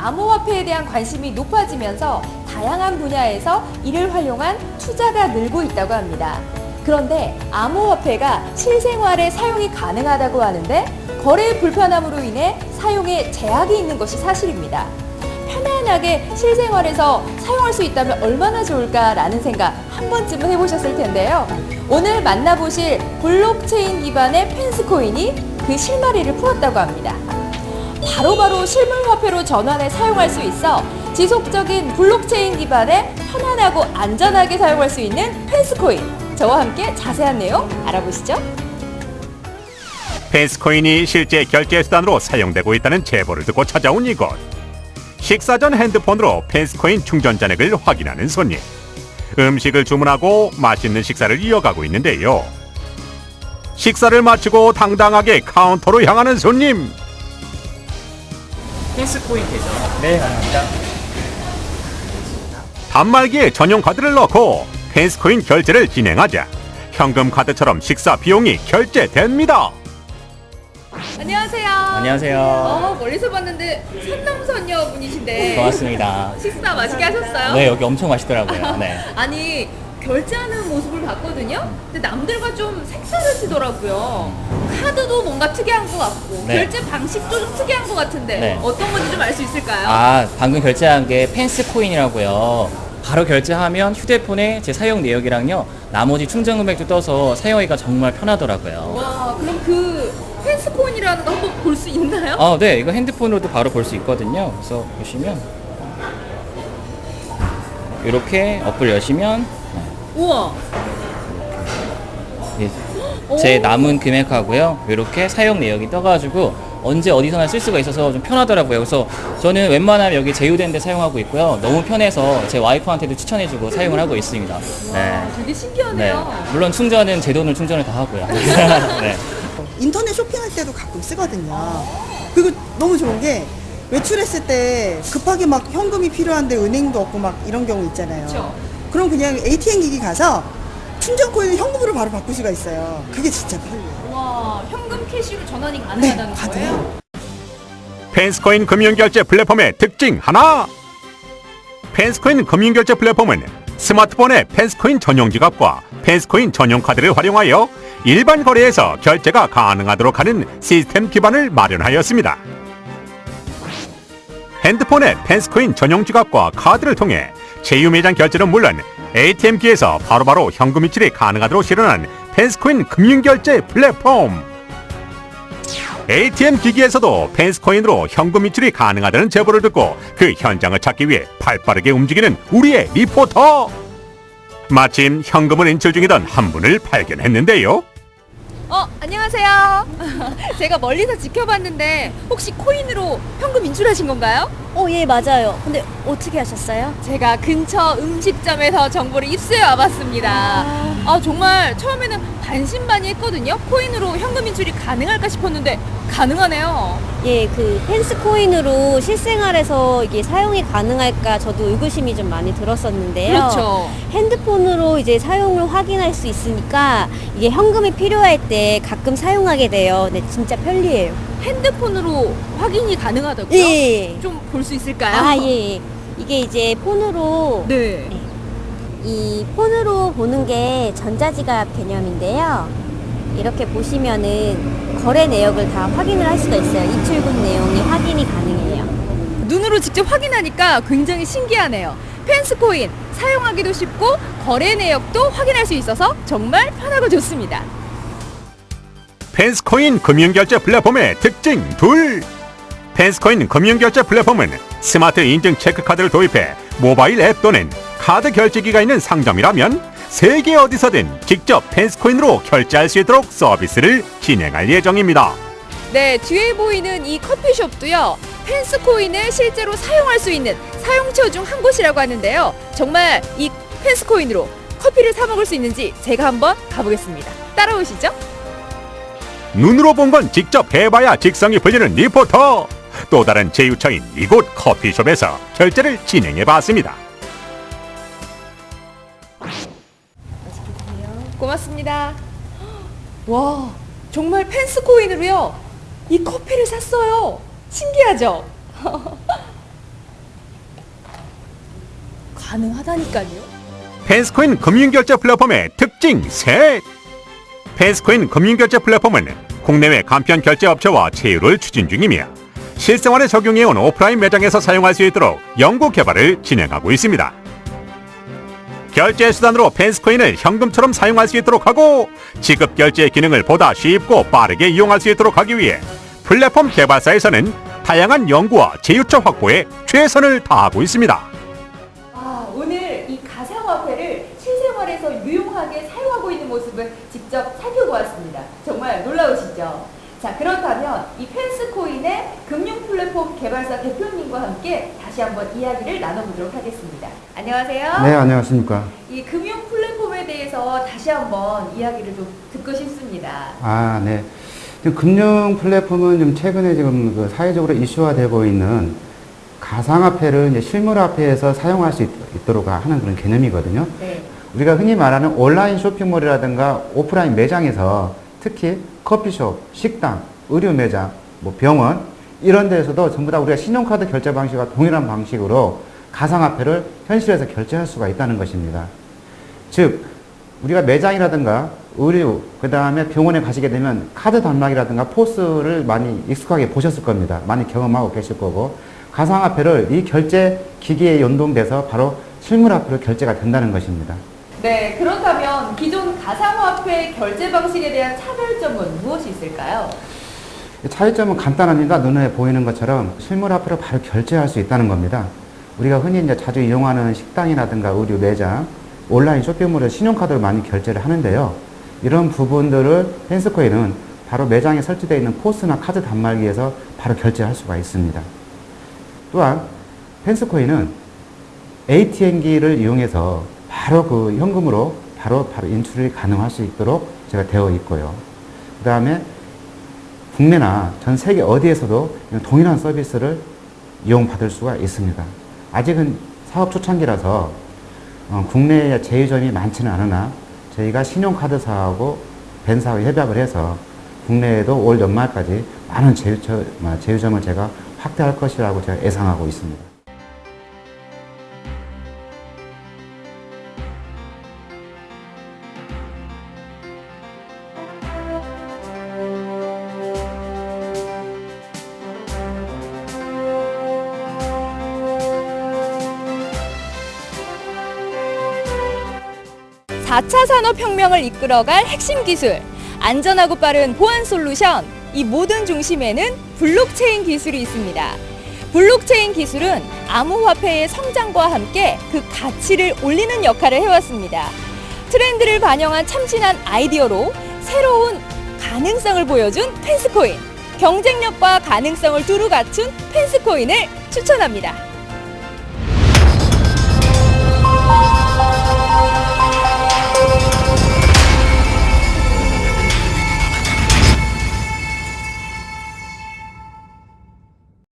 암호화폐에 대한 관심이 높아지면서 다양한 분야에서 이를 활용한 투자가 늘고 있다고 합니다. 그런데 암호화폐가 실생활에 사용이 가능하다고 하는데 거래 불편함으로 인해 사용에 제약이 있는 것이 사실입니다. 편안하게 실생활에서 사용할 수 있다면 얼마나 좋을까라는 생각 한 번쯤은 해보셨을 텐데요. 오늘 만나보실 블록체인 기반의 펜스코인이 그 실마리를 풀었다고 합니다. 바로바로 실물화폐로 전환해 사용할 수 있어 지속적인 블록체인 기반의 편안하고 안전하게 사용할 수 있는 펜스코인. 저와 함께 자세한 내용 알아보시죠. 펜스코인이 실제 결제 수단으로 사용되고 있다는 제보를 듣고 찾아온 이곳. 식사 전 핸드폰으로 펜스코인 충전 잔액을 확인하는 손님. 음식을 주문하고 맛있는 식사를 이어가고 있는데요. 식사를 마치고 당당하게 카운터로 향하는 손님. 펜스코인 되죠? 네, 감사합니다. 단말기에 전용 카드를 넣고 펜스코인 결제를 진행하자 현금 카드처럼 식사 비용이 결제됩니다. 안녕하세요. 안녕하세요. 멀리서 봤는데 선남선녀 분이신데 고맙습니다. 식사 맛있게 하셨어요? 네, 여기 엄청 맛있더라고요. 네. 아니 결제하는 모습을 봤거든요. 근데 남들과 좀 색다르시더라고요. 카드도 뭔가 특이한 것 같고 네. 결제 방식도 좀 특이한 것 같은데 네. 어떤 건지 좀 알 수 있을까요? 아, 방금 결제한 게 펜스코인이라고요. 바로 결제하면 휴대폰에 제 사용 내역이랑요, 나머지 충전 금액도 떠서 사용하기가 정말 편하더라고요. 와, 그럼 그 펜스코인이라는 거 한번 볼 수 있나요? 네, 이거 핸드폰으로도 바로 볼 수 있거든요. 그래서 보시면 이렇게 어플 여시면 우와. 제 남은 금액하고요, 이렇게 사용 내역이 떠가지고 언제 어디서나 쓸 수가 있어서 좀 편하더라고요. 그래서 저는 웬만하면 여기 제휴된 데 사용하고 있고요. 너무 편해서 제 와이프한테도 추천해주고 사용을 하고 있습니다. 네. 되게 네. 신기하네요. 물론 충전은 제 돈을 충전을 다 하고요. 네. 인터넷 쇼핑할 때도 가끔 쓰거든요. 그리고 너무 좋은 게 외출했을 때 급하게 막 현금이 필요한데 은행도 없고 막 이런 경우 있잖아요. 그렇죠. 그럼 그냥 ATM 기기 가서 충전 코인을 현금으로 바로 바꿀 수가 있어요. 그게 진짜 편리해요. 와, 현금 캐시로 전환이 네, 가능하다는 가능해요. 거예요? 펜스코인 금융결제 플랫폼의 특징 하나. 펜스코인 금융결제 플랫폼은 스마트폰의 펜스코인 전용 지갑과 펜스코인 전용 카드를 활용하여 일반 거래에서 결제가 가능하도록 하는 시스템 기반을 마련하였습니다. 핸드폰의 펜스코인 전용 지갑과 카드를 통해 제휴 매장 결제는 물론 ATM기에서 바로바로 현금 이체이 가능하도록 실현한 펜스코인 금융결제 플랫폼. ATM 기기에서도 펜스코인으로 현금 이체이 가능하다는 제보를 듣고 그 현장을 찾기 위해 발빠르게 움직이는 우리의 리포터. 마침 현금을 인출 중이던 한 분을 발견했는데요. 안녕하세요. 제가 멀리서 지켜봤는데 혹시 코인으로 현금 인출하신 건가요? 예, 맞아요. 근데 어떻게 하셨어요? 제가 근처 음식점에서 정보를 입수해 와봤습니다. 정말 처음에는 반신반의했거든요. 코인으로 현금 인출이 가능할까 싶었는데 가능하네요. 예, 그 펜스코인으로 실생활에서 이게 사용이 가능할까 저도 의구심이 좀 많이 들었었는데요. 그렇죠. 핸드폰으로 이제 사용을 확인할 수 있으니까 이게 현금이 필요할 때 가끔 사용하게 돼요. 네, 진짜 편리해요. 핸드폰으로 확인이 가능하다고요? 예. 좀 볼 수 있을까요? 예. 이게 이제 폰으로 네. 이 폰으로 보는 게 전자지갑 개념인데요. 이렇게 보시면은 거래 내역을 다 확인을 할 수가 있어요. 입출금 내용이 확인이 가능해요. 눈으로 직접 확인하니까 굉장히 신기하네요. 펜스코인 사용하기도 쉽고 거래 내역도 확인할 수 있어서 정말 편하고 좋습니다. 펜스코인 금융결제 플랫폼의 특징 둘. 펜스코인 금융결제 플랫폼은 스마트 인증 체크카드를 도입해 모바일 앱 또는 카드 결제기가 있는 상점이라면 세계 어디서든 직접 펜스코인으로 결제할 수 있도록 서비스를 진행할 예정입니다. 네, 뒤에 보이는 이 커피숍도요. 펜스코인을 실제로 사용할 수 있는 사용처 중 한 곳이라고 하는데요. 정말 이 펜스코인으로 커피를 사 먹을 수 있는지 제가 한번 가보겠습니다. 따라오시죠. 눈으로 본 건 직접 해봐야 직성이 풀리는 리포터. 또 다른 제휴처인 이곳 커피숍에서 결제를 진행해봤습니다. 고맙습니다. 와, 정말 펜스코인으로요. 이 커피를 샀어요. 신기하죠? 가능하다니까요. 펜스코인 금융결제 플랫폼의 특징 셋. 펜스코인 금융결제 플랫폼은 국내외 간편 결제 업체와 제휴를 추진 중이며 실생활에 적용해온 오프라인 매장에서 사용할 수 있도록 연구 개발을 진행하고 있습니다. 결제 수단으로 펜스코인을 현금처럼 사용할 수 있도록 하고 지급 결제 기능을 보다 쉽고 빠르게 이용할 수 있도록 하기 위해 플랫폼 개발사에서는 다양한 연구와 제휴처 확보에 최선을 다하고 있습니다. 오늘 이 가상화폐를 실생활에서 유용하게 사용하고 있는 모습을 직접 살펴보았습니다. 정말 놀라우시죠? 자, 그렇다면 이 펜스코인의 금융 플랫폼 개발사 대표님과 함께 다시 한번 이야기를 나눠보도록 하겠습니다. 안녕하세요. 네, 안녕하십니까. 이 금융 플랫폼에 대해서 다시 한번 이야기를 좀 듣고 싶습니다. 아, 네. 지금 금융 플랫폼은 좀 최근에 지금 그 사회적으로 이슈화되고 있는 가상화폐를 이제 실물화폐에서 사용할 수 있도록 하는 그런 개념이거든요. 네. 우리가 흔히 말하는 온라인 쇼핑몰이라든가 오프라인 매장에서 특히 커피숍, 식당, 의류 매장, 뭐 병원 이런 데에서도 전부 다 우리가 신용카드 결제 방식과 동일한 방식으로 가상화폐를 현실에서 결제할 수가 있다는 것입니다. 즉 우리가 매장이라든가 의류, 그 다음에 병원에 가시게 되면 카드 단말기라든가 포스를 많이 익숙하게 보셨을 겁니다. 많이 경험하고 계실 거고 가상화폐를 이 결제 기기에 연동돼서 바로 실물화폐로 결제가 된다는 것입니다. 네, 그렇다면 기존 가상화폐 결제 방식에 대한 차별점은 무엇이 있을까요? 차이점은 간단합니다. 눈에 보이는 것처럼 실물화폐로 바로 결제할 수 있다는 겁니다. 우리가 흔히 이제 자주 이용하는 식당이라든가 의류 매장, 온라인 쇼핑몰에 신용카드로 많이 결제를 하는데요. 이런 부분들을 펜스코인은 바로 매장에 설치되어 있는 포스나 카드 단말기에서 바로 결제할 수가 있습니다. 또한 펜스코인은 ATM기를 이용해서 바로 그 현금으로 바로 인출이 가능할 수 있도록 제가 되어 있고요. 그 다음에 국내나 전 세계 어디에서도 동일한 서비스를 이용받을 수가 있습니다. 아직은 사업 초창기라서 국내에 제휴점이 많지는 않으나 저희가 신용카드사하고 벤사하고 협약을 해서 국내에도 올 연말까지 많은 제휴점을 제가 확대할 것이라고 제가 예상하고 있습니다. 사 4차 산업혁명을 이끌어갈 핵심 기술, 안전하고 빠른 보안 솔루션, 이 모든 중심에는 블록체인 기술이 있습니다. 블록체인 기술은 암호화폐의 성장과 함께 그 가치를 올리는 역할을 해왔습니다. 트렌드를 반영한 참신한 아이디어로 새로운 가능성을 보여준 펜스코인, 경쟁력과 가능성을 두루 갖춘 펜스코인을 추천합니다.